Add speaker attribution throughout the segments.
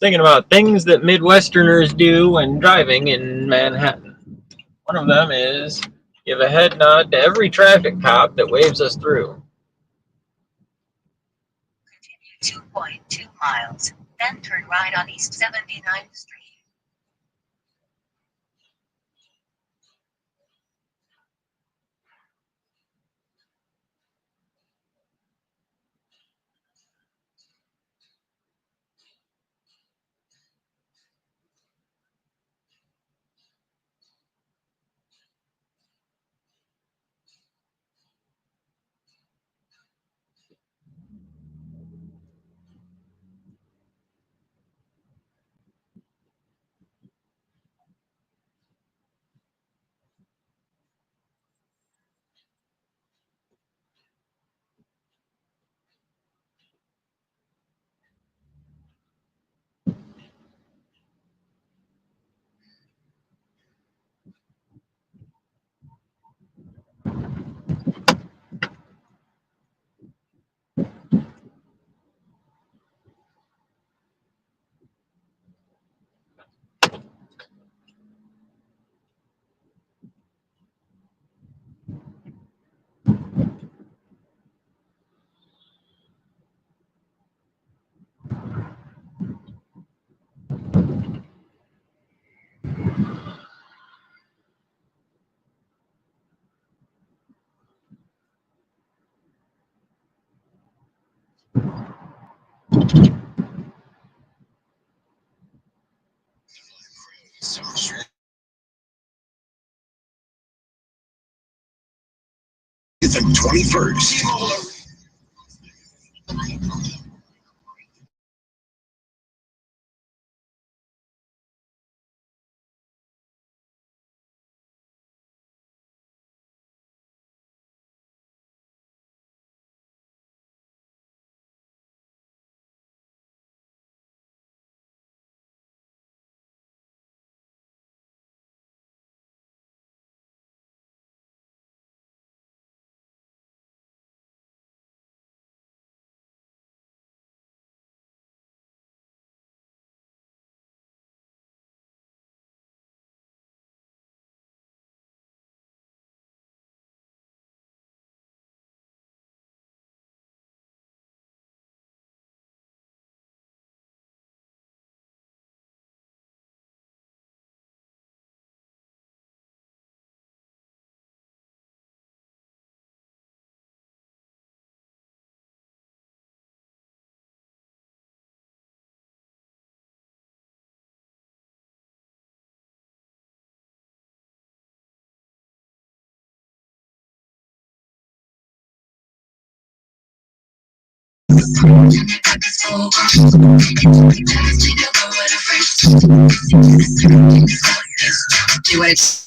Speaker 1: Thinking about things that Midwesterners do when driving in Manhattan. One of them is give a head nod to every traffic cop that waves us through.
Speaker 2: Continue 2.2 miles, then turn right on East 79th Street.
Speaker 3: and 21st.
Speaker 2: Do it.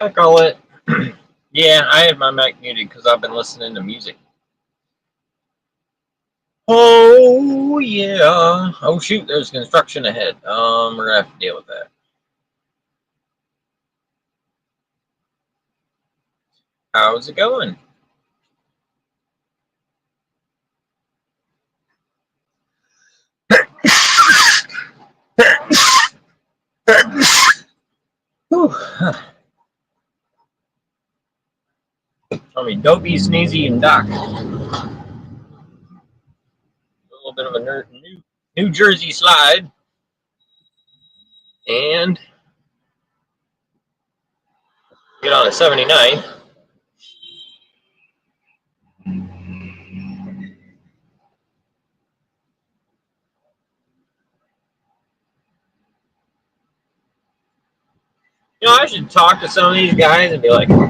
Speaker 1: I call it. Yeah, I had my mic muted because I've been listening to music. Oh yeah. Oh shoot, there's construction ahead. We're gonna have to deal with that. How's it going? Whew. Call me Dopey, Sneezy, and Doc. A little bit of a New Jersey slide. And get on a 79. You know, I should talk to some of these guys and be like, who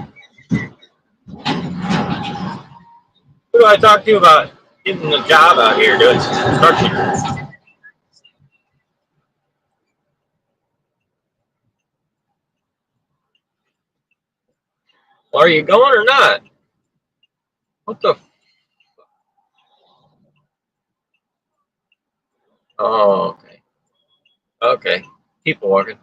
Speaker 1: do I talk to about getting a job out here doing some construction? Well, are you going or not? What the? Oh, okay. Okay. People walking.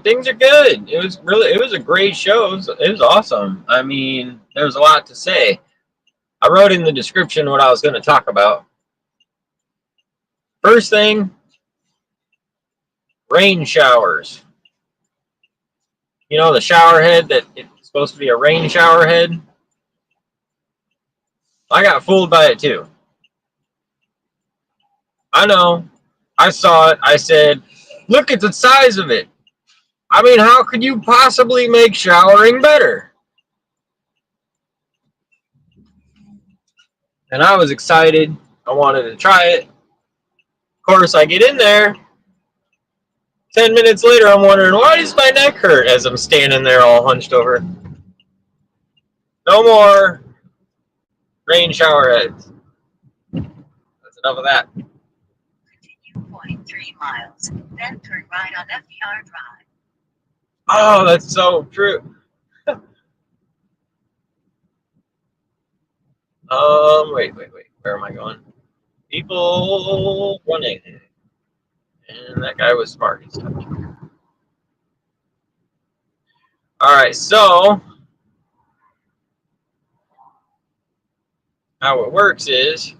Speaker 1: Things are good. It was a great show. It was awesome. I mean, there was a lot to say. I wrote in the description what I was going to talk about. First thing, rain showers. You know, the shower head that it's supposed to be a rain shower head? I got fooled by it too. I know. I saw it. I said, look at the size of it. I mean, how could you possibly make showering better? And I was excited. I wanted to try it. Of course, I get in there. 10 minutes later, I'm wondering, why does my neck hurt as I'm standing there all hunched over? No more rain shower heads. That's enough of that.
Speaker 2: Continue 0.3 miles, then turn right on FDR Drive.
Speaker 1: Oh, that's so true. Wait. Where am I going? People running. And that guy was smart. He's talking. All right, so how it works is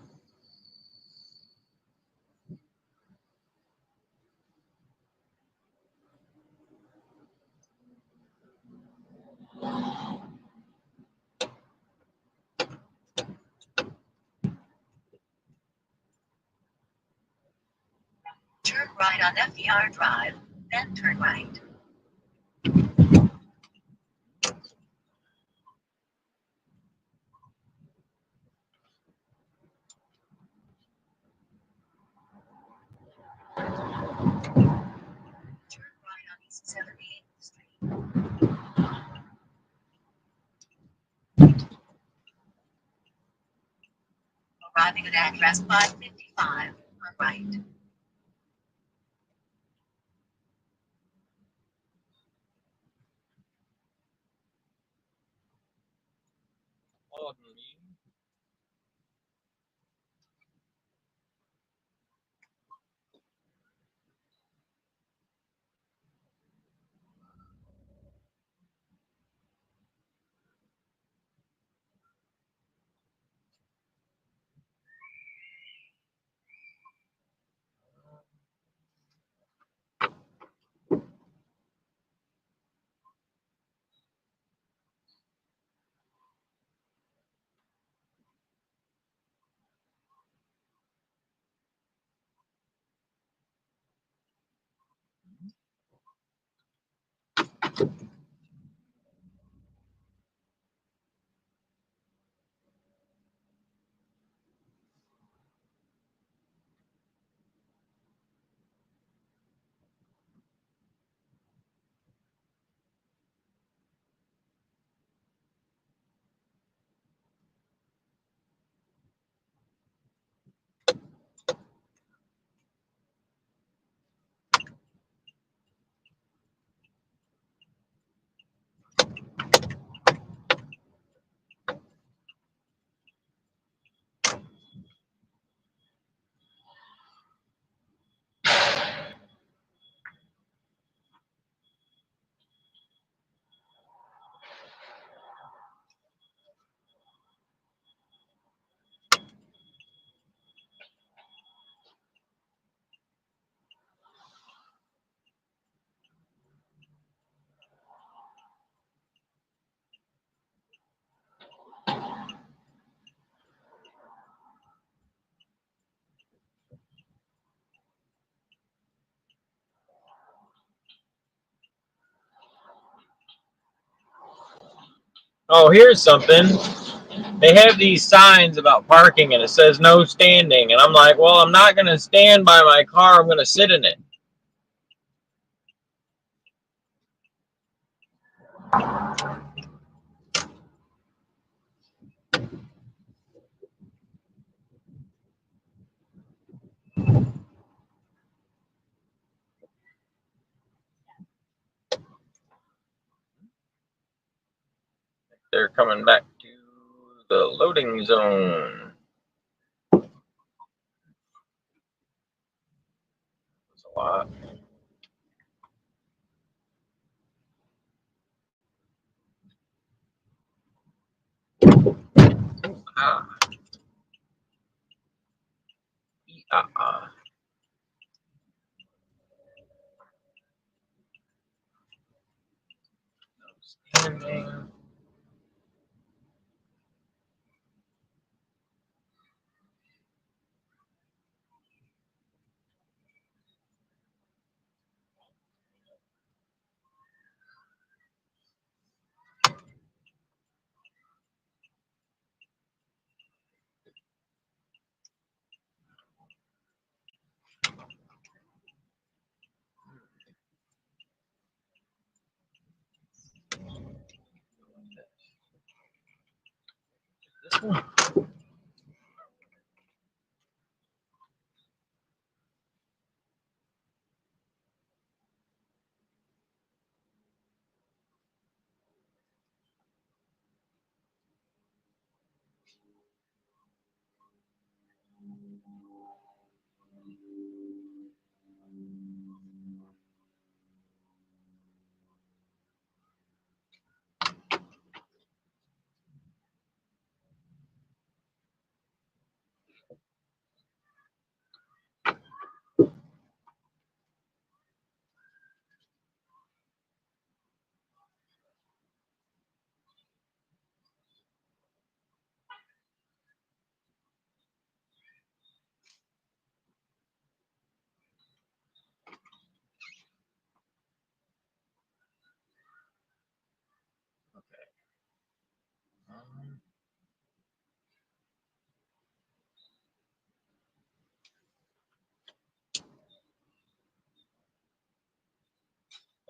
Speaker 2: Turn right on FDR Drive, then turn right. Turn right on East 78th Street. Arriving at address 555, turn right.
Speaker 1: Oh, here's something. They have these signs about parking and it says no standing. And I'm like, well, I'm not going to stand by my car. I'm going to sit in it. They're coming back to the loading zone. That's a lot. Ah. Standing. This one.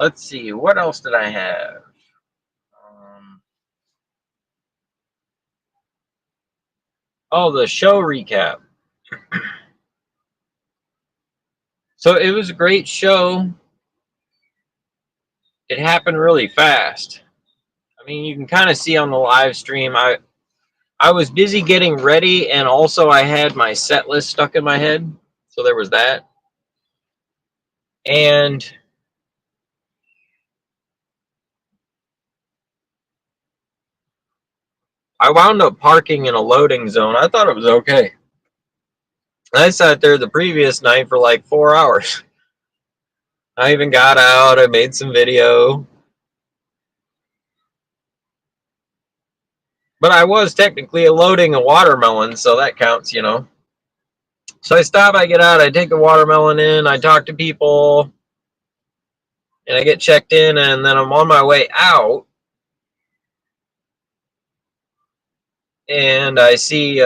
Speaker 1: Let's see, what else did I have? Oh, the show recap. So it was a great show. It happened really fast. I mean, you can kind of see on the live stream. I was busy getting ready, and also I had my set list stuck in my head. So there was that. And I wound up parking in a loading zone. I thought it was okay. I sat there the previous night for like 4 hours. I even got out. I made some video. But I was technically loading a watermelon, so that counts, you know. So I stop, I get out, I take the watermelon in, I talk to people, and I get checked in, and then I'm on my way out, and I see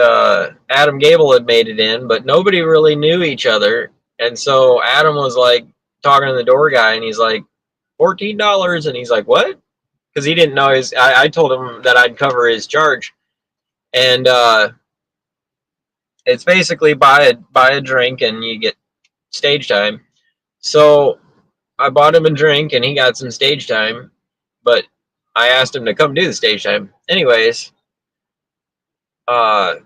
Speaker 1: Adam Gable had made it in, but nobody really knew each other. And so Adam was like talking to the door guy, and he's like, $14. And he's like, what? Because he didn't know his. I told him that I'd cover his charge. And it's basically buy a drink and you get stage time. So I bought him a drink and he got some stage time, but I asked him to come do the stage time. Anyways, that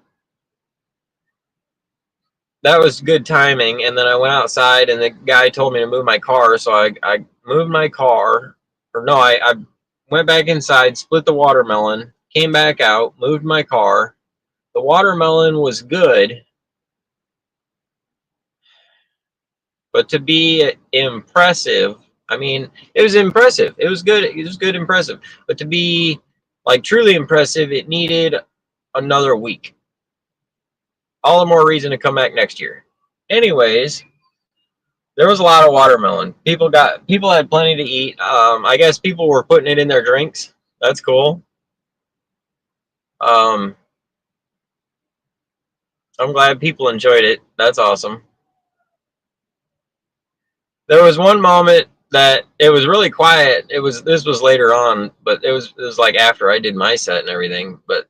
Speaker 1: was good timing. And then I went outside and the guy told me to move my car. So I moved my car. Or no, I went back inside, split the watermelon, came back out, moved my car. The watermelon was good, but to be impressive, I mean, it was impressive. It was good. It was good, impressive. But to be like truly impressive, it needed another week. All the more reason to come back next year. Anyways, there was a lot of watermelon. People had plenty to eat. I guess people were putting it in their drinks. That's cool. Um, I'm glad people enjoyed it. That's awesome. There was one moment that it was really quiet. This was later on, but it was like after I did my set and everything. But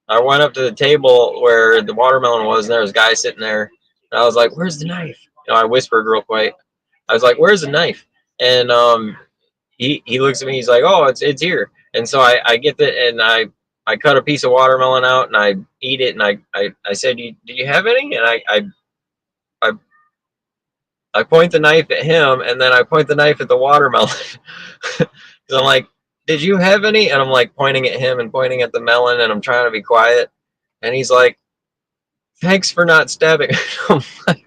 Speaker 1: I went up to the table where the watermelon was, and there was a guy sitting there. And I was like, "Where's the knife?" I whispered real quick. I was like, "Where's the knife?" And he looks at me. He's like, "Oh, it's here." And so I get the and I cut a piece of watermelon out and I eat it. And I said, "Do you have any?" And I I point the knife at him, and then I point the knife at the watermelon. Because I'm like, "Did you have any?" And I'm like pointing at him and pointing at the melon, and I'm trying to be quiet. And he's like, "Thanks for not stabbing." I'm like,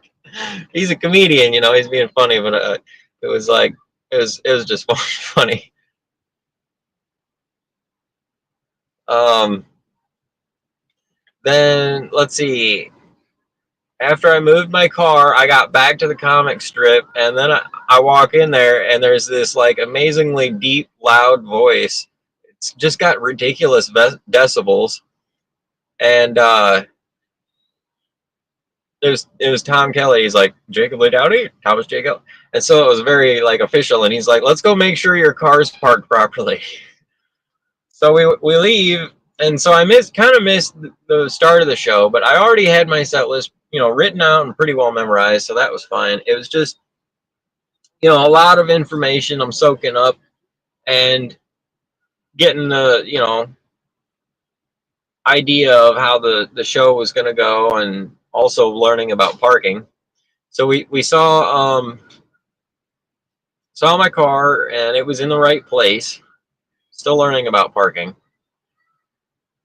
Speaker 1: he's a comedian, he's being funny, but it was like it was just funny. Um, then let's see. After I moved my car, I got back to the comic strip, and then I walk in there, and there's this like amazingly deep, loud voice. It's just got ridiculous decibels, and it was Tom Kelly. He's like, "Jacob Lee Dowdy, Thomas Jacob," and so it was very like official. And he's like, "Let's go make sure your car's parked properly." So we leave, and so I kind of missed the start of the show, but I already had my set list, written out and pretty well memorized, so that was fine. It was just, a lot of information I'm soaking up and getting the, idea of how the show was going to go, and also learning about parking. So we saw my car, and it was in the right place. Still learning about parking.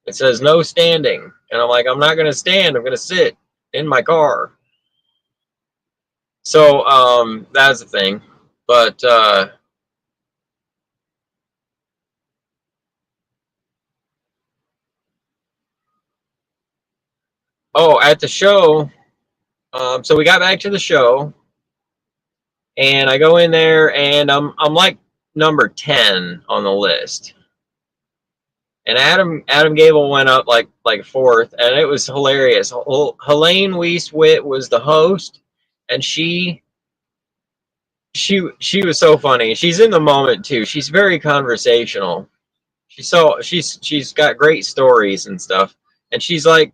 Speaker 1: It says no standing, and I'm like, I'm not going to stand. I'm going to sit in my car. So that's the thing. But at the show, so we got back to the show, and I go in there, and I'm like number 10 on the list. And Adam Gable went up like fourth, and it was hilarious. Helene Weiss-Witt was the host, and she was so funny. She's in the moment too. She's very conversational. She's got great stories and stuff. And she's like,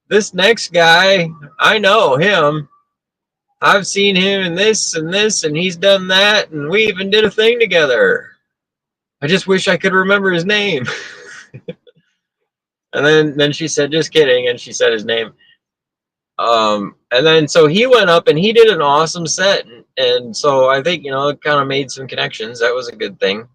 Speaker 1: "This next guy, I know him. I've seen him in this and this, and he's done that, and we even did a thing together. I just wish I could remember his name." And then she said, "Just kidding," and she said his name. And then so he went up and he did an awesome set, and so I think it kind of made some connections. That was a good thing.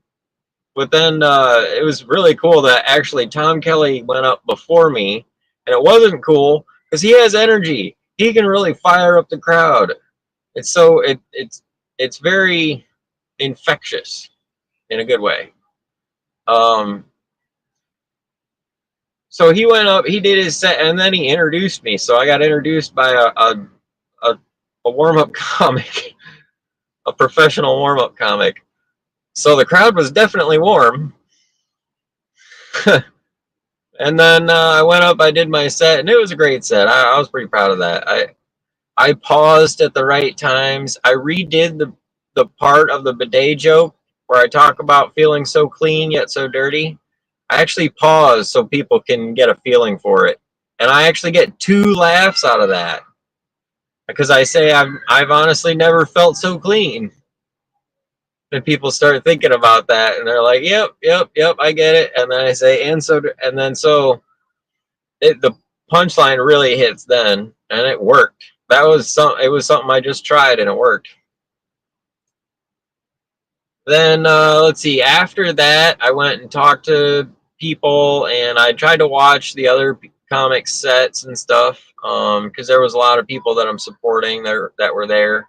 Speaker 1: But then it was really cool that actually Tom Kelly went up before me, and it wasn't cool because he has energy. He can really fire up the crowd. It's very infectious in a good way. Um, so he went up, he did his set, and then he introduced me. So I got introduced by a warm up comic, a professional warm up comic. So the crowd was definitely warm. And then I went up, I did my set, and it was a great set. I was pretty proud of that. I paused at the right times. I redid the part of the bidet joke where I talk about feeling so clean yet so dirty. I actually paused so people can get a feeling for it, and I actually get 2 laughs out of that because I say I've honestly never felt so clean. And people start thinking about that, and they're like, "Yep, yep, yep, I get it." And then I say, and then so the punchline really hits then, and it worked. It was something I just tried, and it worked. Then let's see. After that, I went and talked to people, and I tried to watch the other comic sets and stuff because there was a lot of people that I'm supporting there that were there.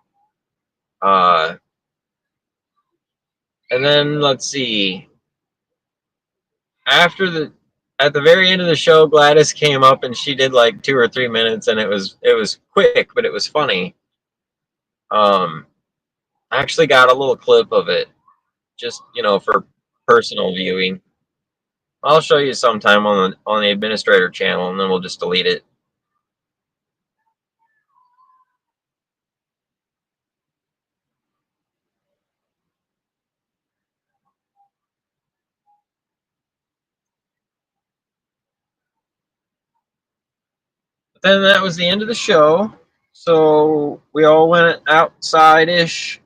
Speaker 1: Uh, and then let's see. After the At the very end of the show, Gladys came up and she did like 2 or 3 minutes, and it was quick, but it was funny. Um, I actually got a little clip of it, just for personal viewing. I'll show you sometime on the administrator channel, and then we'll just delete it. But then that was the end of the show. So we all went outside-ish,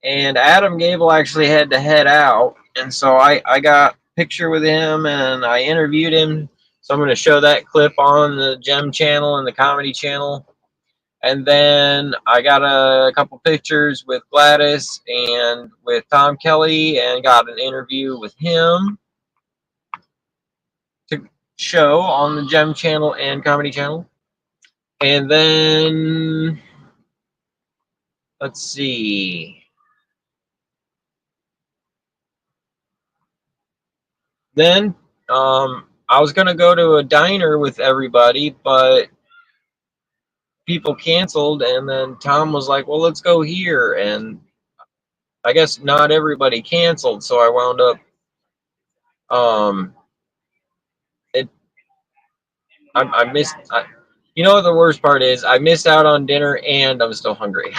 Speaker 1: and Adam Gable actually had to head out, and so I got a picture with him and I interviewed him. So I'm going to show that clip on the Gem channel and the comedy channel. And then I got a couple pictures with Gladys and with Tom Kelly, and got an interview with him to show on the Gem channel and comedy channel. And then let's see. Then I was gonna go to a diner with everybody, but people canceled, and then Tom was like, "Well, let's go here," and I guess not everybody canceled, so I wound up. It I missed. You know what the worst part is? I missed out on dinner, and I'm still hungry.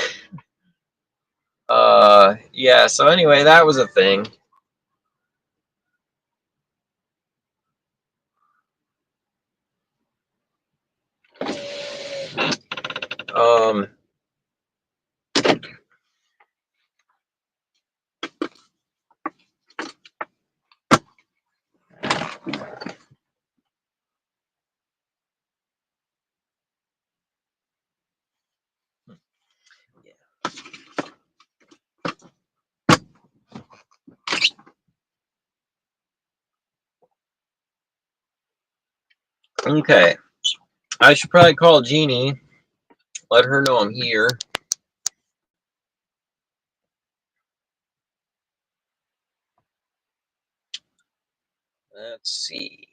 Speaker 1: Yeah. So anyway, that was a thing. Um. Okay. I should probably call Jeannie. Let her know I'm here. Let's see.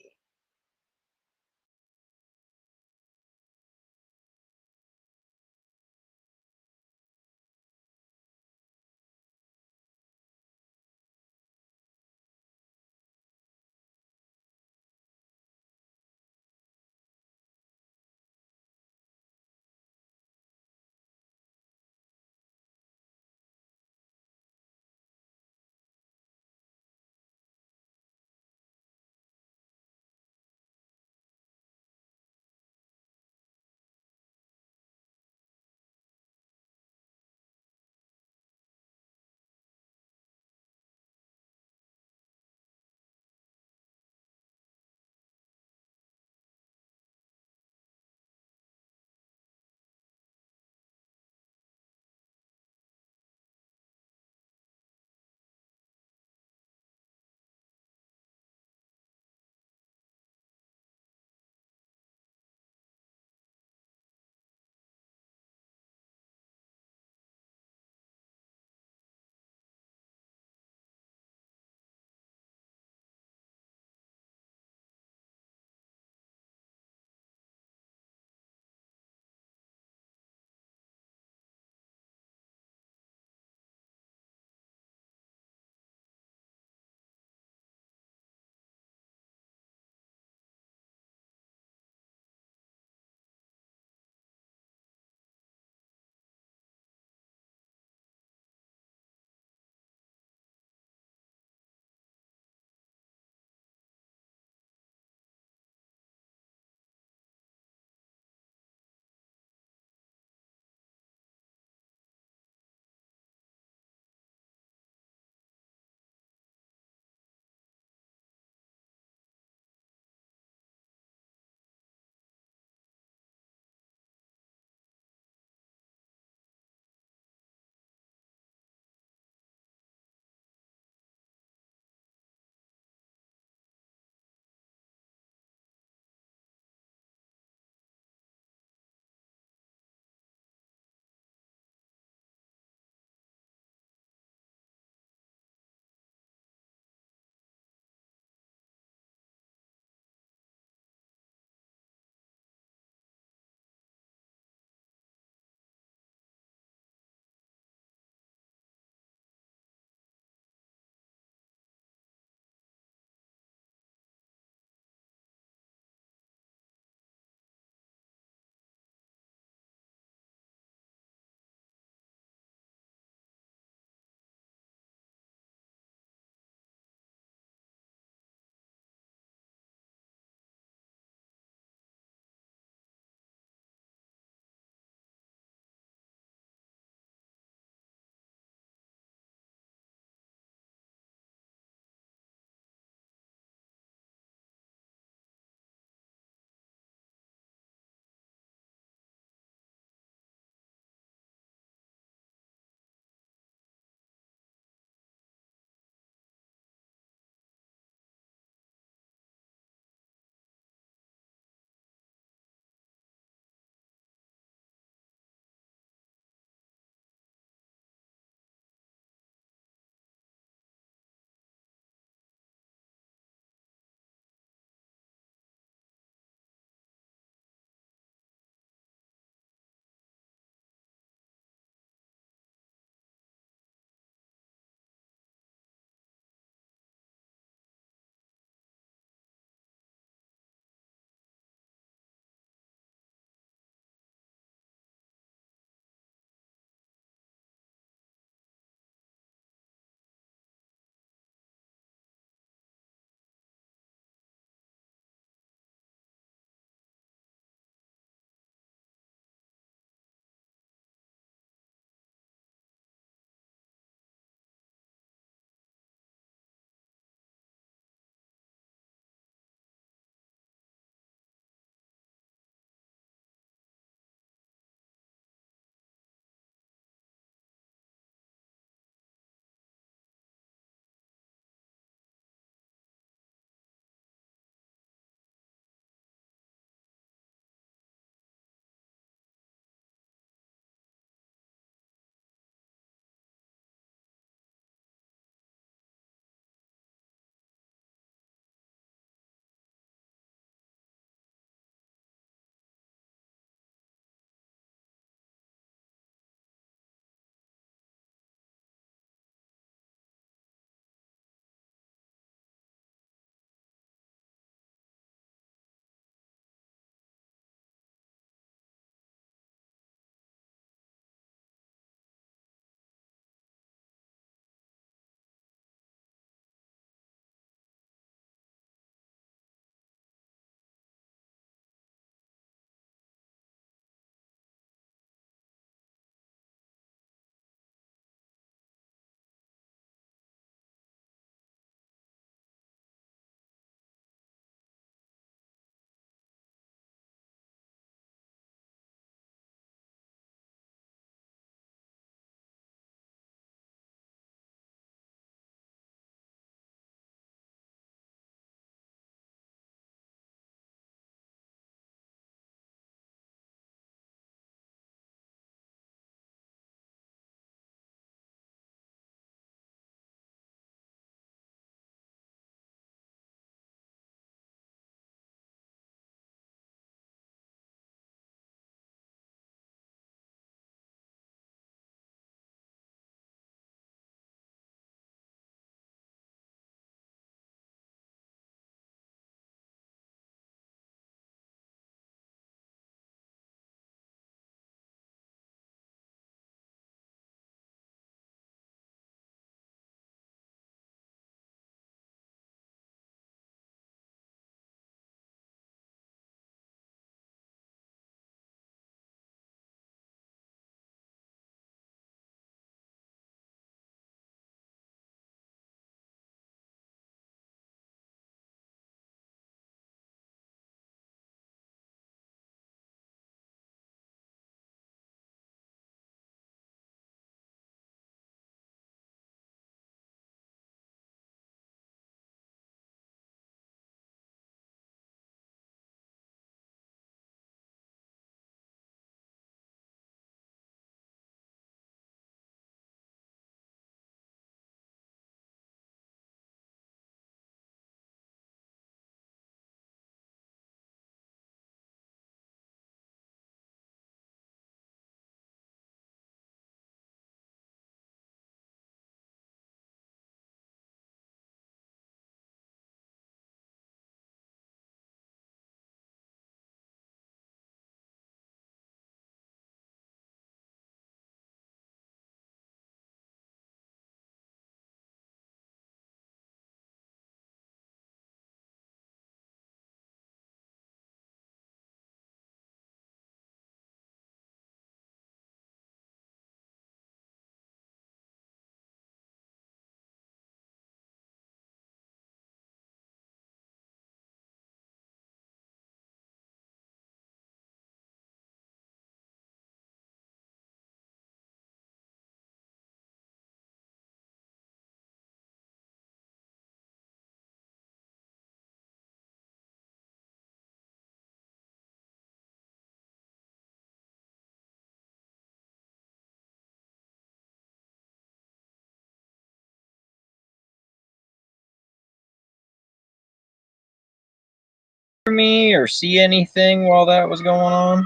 Speaker 1: me or see anything while that was going on?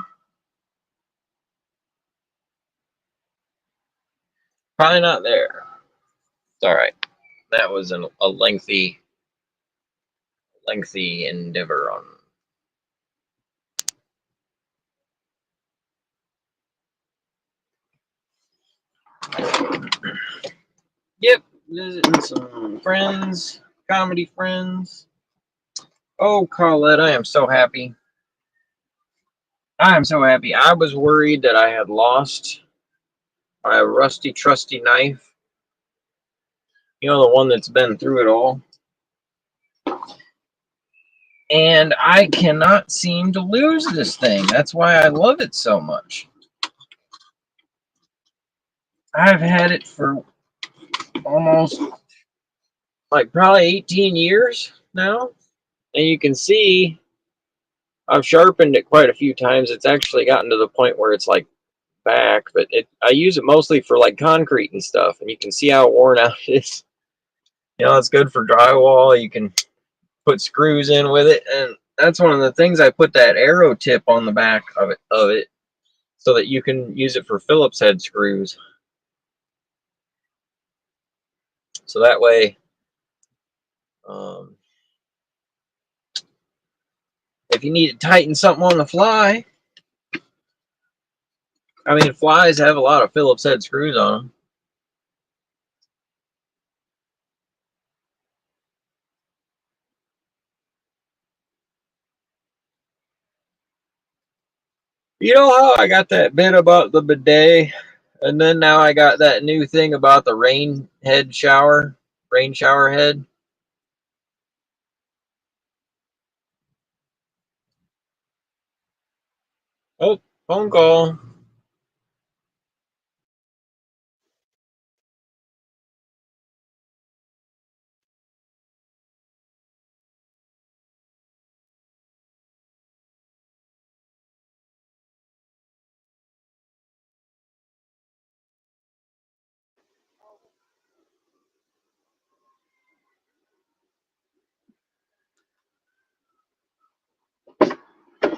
Speaker 1: Probably not there. It's all right. That was a lengthy endeavor on. Yep, visiting some friends, comedy friends. Oh, Colette, I am so happy. I am so happy. I was worried that I had lost my rusty, trusty knife. You know, the one that's been through it all. And I cannot seem to lose this thing. That's why I love it so much. I've had it for almost, like, probably 18 years now. And you can see I've sharpened it quite a few times. It's actually gotten to the point where it's like back, but I use it mostly for like concrete and stuff, and you can see how worn out it is. You know, it's good for drywall. You can put screws in with it, and that's one of the things. I put that arrow tip on the back of it so that you can use it for Phillips head screws. So that way, if you need to tighten something on the fly, I mean, flies have a lot of Phillips head screws on them. You know how I got that bit about the bidet, and then now I got that new thing about the rain shower head? Oh, phone call.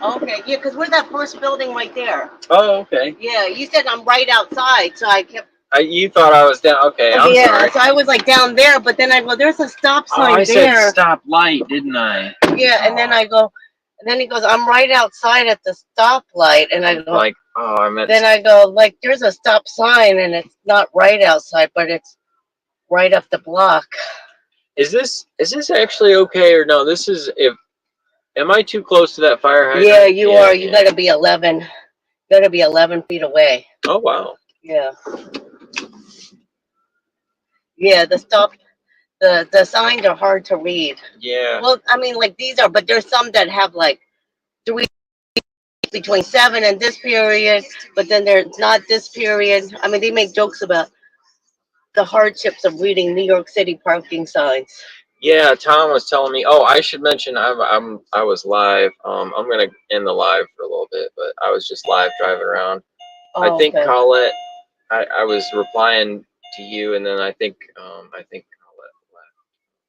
Speaker 3: Okay, yeah, because we're that first building right there.
Speaker 1: Oh, okay.
Speaker 3: Yeah, you said I'm right outside, so I kept.
Speaker 1: You thought I was down. Okay, I'm sorry.
Speaker 3: So I was like down there, but then I go, there's a stop sign
Speaker 1: I
Speaker 3: there.
Speaker 1: said stop light, didn't I?
Speaker 3: Yeah, and then I go, and then he goes, I'm right outside at the stoplight, and I go,
Speaker 1: Like, oh, I meant.
Speaker 3: then I go, like, there's a stop sign, and it's not right outside, but it's right up the block.
Speaker 1: Is this actually okay or no? This is if. Am I too close to that fire hydrant?
Speaker 3: Yeah, you are. You gotta be 11. Gotta be 11 feet away.
Speaker 1: Oh wow.
Speaker 3: Yeah. Yeah, the signs are hard to read.
Speaker 1: Yeah.
Speaker 3: Well, I mean, like these are, but there's some that have like 3 between 7 and this period, but then there's not this period. I mean, they make jokes about the hardships of reading New York City parking signs.
Speaker 1: Yeah, Tom was telling me. Oh, I should mention I was live. I'm gonna end the live for a little bit, but I was just live driving around.
Speaker 3: Oh,
Speaker 1: I think
Speaker 3: okay.
Speaker 1: Colette. I was replying to you, and then I think